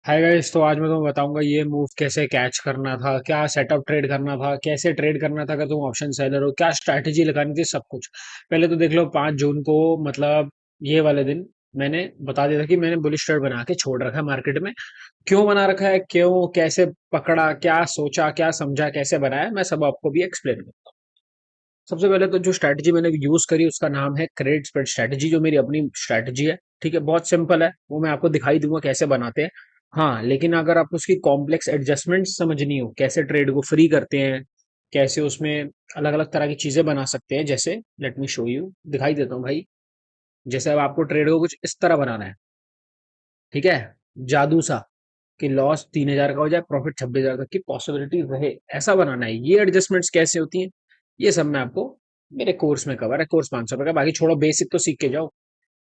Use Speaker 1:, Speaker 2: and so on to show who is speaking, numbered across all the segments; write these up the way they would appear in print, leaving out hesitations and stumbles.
Speaker 1: Hi guys. तो आज मैं तुम्हें बताऊंगा ये मूव कैसे कैच करना था, क्या सेटअप ट्रेड करना था, कैसे ट्रेड करना था अगर तुम ऑप्शन सेलर हो, क्या स्ट्रैटेजी लगानी थी, सब कुछ। पहले तो देख लो 5 जून को, मतलब ये वाले दिन मैंने बता दिया था कि मैंने बुलिश ट्रेड बना के छोड़ रखा है मार्केट में। क्यों बना रखा है, क्यों, कैसे पकड़ा, क्या सोचा, क्या समझा, कैसे बनाया, मैं सब आपको भी एक्सप्लेन करूंगा। सबसे पहले तो जो स्ट्रैटेजी मैंने यूज करी उसका नाम है क्रेडिट स्प्रेड स्ट्रैटेजी, जो मेरी अपनी स्ट्रैटेजी है। ठीक है, बहुत सिंपल है, वो मैं आपको दिखाई दूंगा कैसे बनाते हैं। हाँ, लेकिन अगर आपको उसकी कॉम्प्लेक्स एडजस्टमेंट समझनी हो, कैसे ट्रेड को फ्री करते हैं, कैसे उसमें अलग अलग तरह की चीजें बना सकते हैं, जैसे लेट मी शो यू, दिखाई देता हूँ भाई। जैसे अब आपको ट्रेड को कुछ इस तरह बनाना है, ठीक है, जादू सा, कि लॉस 3,000 का हो जाए, प्रॉफिट 26,000 तक की पॉसिबिलिटी रहे, ऐसा बनाना है। ये एडजस्टमेंट्स कैसे होती हैं, ये सब मैं आपको मेरे कोर्स में कवर है। कोर्स 500 रुपए का, बाकी छोड़ो, बेसिक तो सीख के जाओ।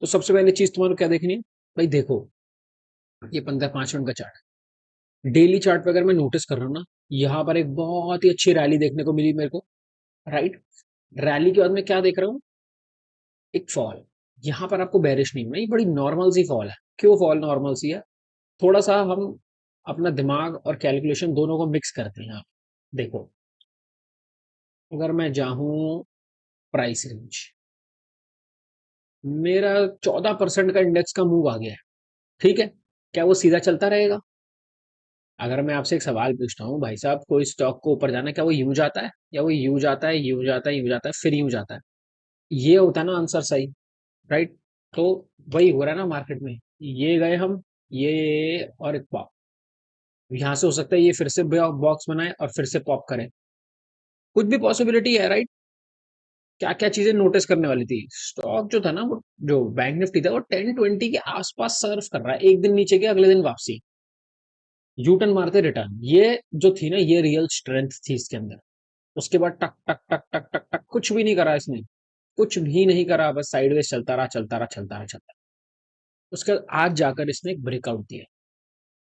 Speaker 1: तो सबसे पहले चीज तुम्हारे को क्या देखनी है भाई, देखो ये 15 5 मिनट का चार्ट है। डेली चार्ट पे अगर मैं नोटिस कर रहा हूँ ना, यहाँ पर एक बहुत ही अच्छी रैली देखने को मिली मेरे को, राइट। रैली के बाद में क्या देख रहा हूँ, एक फॉल। यहाँ पर आपको बेरिश नहीं, नहीं, बड़ी नॉर्मल सी फॉल है। क्यों फॉल नॉर्मल सी है, थोड़ा सा हम अपना दिमाग और कैलकुलेशन दोनों को मिक्स करते हैं। आप देखो, अगर मैं जाऊं प्राइस रेंज, मेरा 14% का इंडेक्स का मूव आ गया है, ठीक है। क्या वो सीधा चलता रहेगा? अगर मैं आपसे एक सवाल पूछता हूँ भाई साहब, कोई स्टॉक को ऊपर जाना है, क्या वो यूं जाता है, या वो यूं जाता है, यूं जाता है, यूं जाता है, फिर यूं जाता है? ये होता है ना आंसर सही, राइट। तो वही हो रहा है ना मार्केट में। ये गए हम, ये और एक पॉप, यहाँ से हो सकता है ये फिर से बॉक्स बनाए और फिर से पॉप करे, कुछ भी पॉसिबिलिटी है, राइट। क्या क्या चीजें नोटिस करने वाली थी, स्टॉक जो था ना, वो जो बैंक निफ्टी था वो 1020 के आसपास सर्व कर रहा है, एक दिन नीचे के अगले दिन वापसी, यूटर्न मारते रिटर्न। ये जो थी ना, ये रियल स्ट्रेंथ थी इसके अंदर। उसके बाद टक टक टक टक टक टक, कुछ भी नहीं करा इसने, कुछ भी नहीं करा, बस साइडवेज चलता रहा, चलता रहा, चलता रहा, चलता रहा। उसके बाद आज जाकर इसने एक ब्रेकआउट दिया,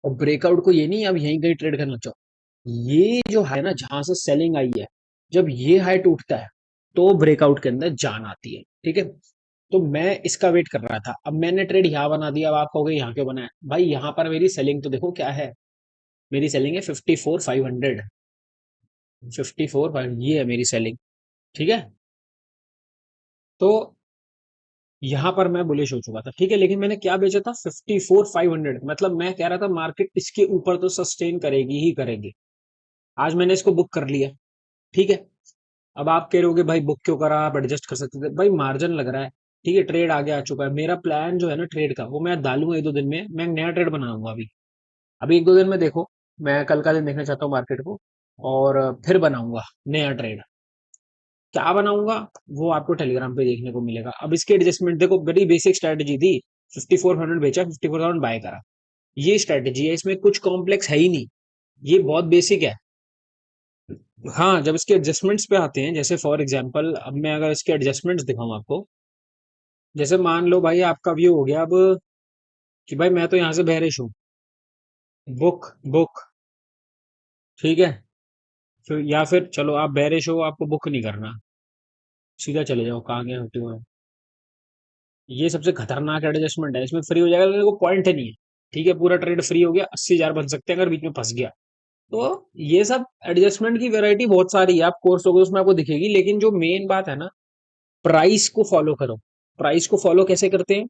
Speaker 1: और ब्रेकआउट को ये नहीं अब यहीं कहीं ट्रेड करना चाहो, ये जो है ना, जहां से सेलिंग आई है, जब ये हाई टूटता है तो ब्रेकआउट के अंदर जान आती है, ठीक है। तो मैं इसका वेट कर रहा था, अब मैंने ट्रेड यहाँ बना दिया। अब आप कहोगे यहाँ क्यों बनाया भाई, यहाँ पर मेरी सेलिंग तो देखो क्या है। मेरी सेलिंग है 54,500, 54,500, ये है मेरी सेलिंग, ठीक है। तो यहाँ पर मैं बुलिश हो चुका था, ठीक है, लेकिन मैंने क्या बेचा था, 54,500। मतलब मैं कह रहा था मार्केट इसके ऊपर तो सस्टेन करेगी ही करेगी। आज मैंने इसको बुक कर लिया, ठीक है। अब आप कह रहे होगे भाई बुक क्यों करा, आप एडजस्ट कर सकते थे भाई, मार्जिन लग रहा है, ठीक है, ट्रेड आगे आ चुका है। मेरा प्लान जो है ना ट्रेड का, वो मैं डालूंगा 1 2 दिन में, मैं एक नया ट्रेड बनाऊंगा अभी। अभी 1 2 दिन में देखो, मैं कल का दिन देखना चाहता हूँ मार्केट को, और फिर बनाऊंगा नया ट्रेड। क्या बनाऊंगा वो आपको टेलीग्राम पे देखने को मिलेगा। अब इसके एडजस्टमेंट देखो, बड़ी बेसिक स्ट्रेटेजी थी। 5400 बेचा, 54,000 बाय करा, ये स्ट्रेटेजी है, इसमें कुछ कॉम्प्लेक्स है ही नहीं, ये बहुत बेसिक है। हाँ, जब इसके एडजस्टमेंट्स पे आते हैं, जैसे फॉर एग्जांपल अब मैं अगर इसके एडजस्टमेंट्स दिखाऊं आपको, जैसे मान लो भाई आपका व्यू हो गया अब कि भाई मैं तो यहाँ से बेरिश हूँ, बुक बुक, ठीक है। फिर या फिर चलो आप बेरिश हो, आपको बुक नहीं करना, सीधा चले जाओ, कहाँ गए होते हुए। ये सबसे खतरनाक एडजस्टमेंट है, इसमें फ्री हो जाएगा लेकिन कोई पॉइंट नहीं है, ठीक है। पूरा ट्रेड फ्री हो गया, 80,000 बन सकते हैं अगर बीच में फंस गया। तो ये सब एडजस्टमेंट की वैरायटी बहुत सारी है, आप कोर्स होगे उसमें आपको दिखेगी, लेकिन जो मेन बात है ना, प्राइस को फॉलो करो। प्राइस को फॉलो कैसे करते हैं,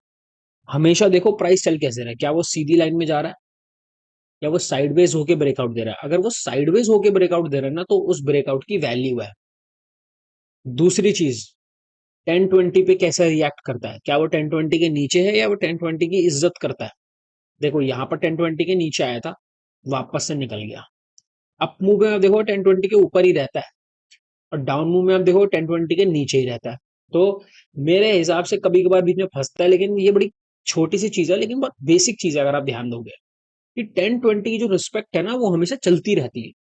Speaker 1: हमेशा देखो प्राइस चल कैसे रहा है, क्या वो सीधी लाइन में जा रहा है, या वो साइडवेज होके ब्रेकआउट दे रहा है। अगर वो साइडवेज होके ब्रेकआउट दे रहा है ना, तो उस ब्रेकआउट की वैल्यू है। दूसरी चीज, 1020 पे कैसा रिएक्ट करता है, क्या वो 1020 के नीचे है या वो 1020 की इज्जत करता है। देखो यहाँ पर 1020 के नीचे आया था, वापस से निकल गया। अप मूव में आप देखो 1020 के ऊपर ही रहता है, और डाउन मूव में आप देखो 1020 के नीचे ही रहता है। तो मेरे हिसाब से कभी कभार बीच में फंसता है, लेकिन ये बड़ी छोटी सी चीज है, लेकिन बहुत बेसिक चीज है अगर आप ध्यान दोगे, कि 1020 की जो रिस्पेक्ट है ना, वो हमेशा चलती रहती है।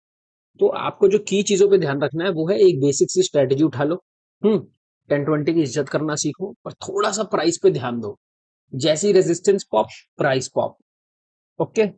Speaker 1: तो आपको जो की चीजों पे ध्यान रखना है वो है, एक बेसिक सी स्ट्रेटेजी उठा लो, 1020 की इज्जत करना सीखो, और थोड़ा सा प्राइस पे ध्यान दो। जैसी resistance pop, price pop, okay.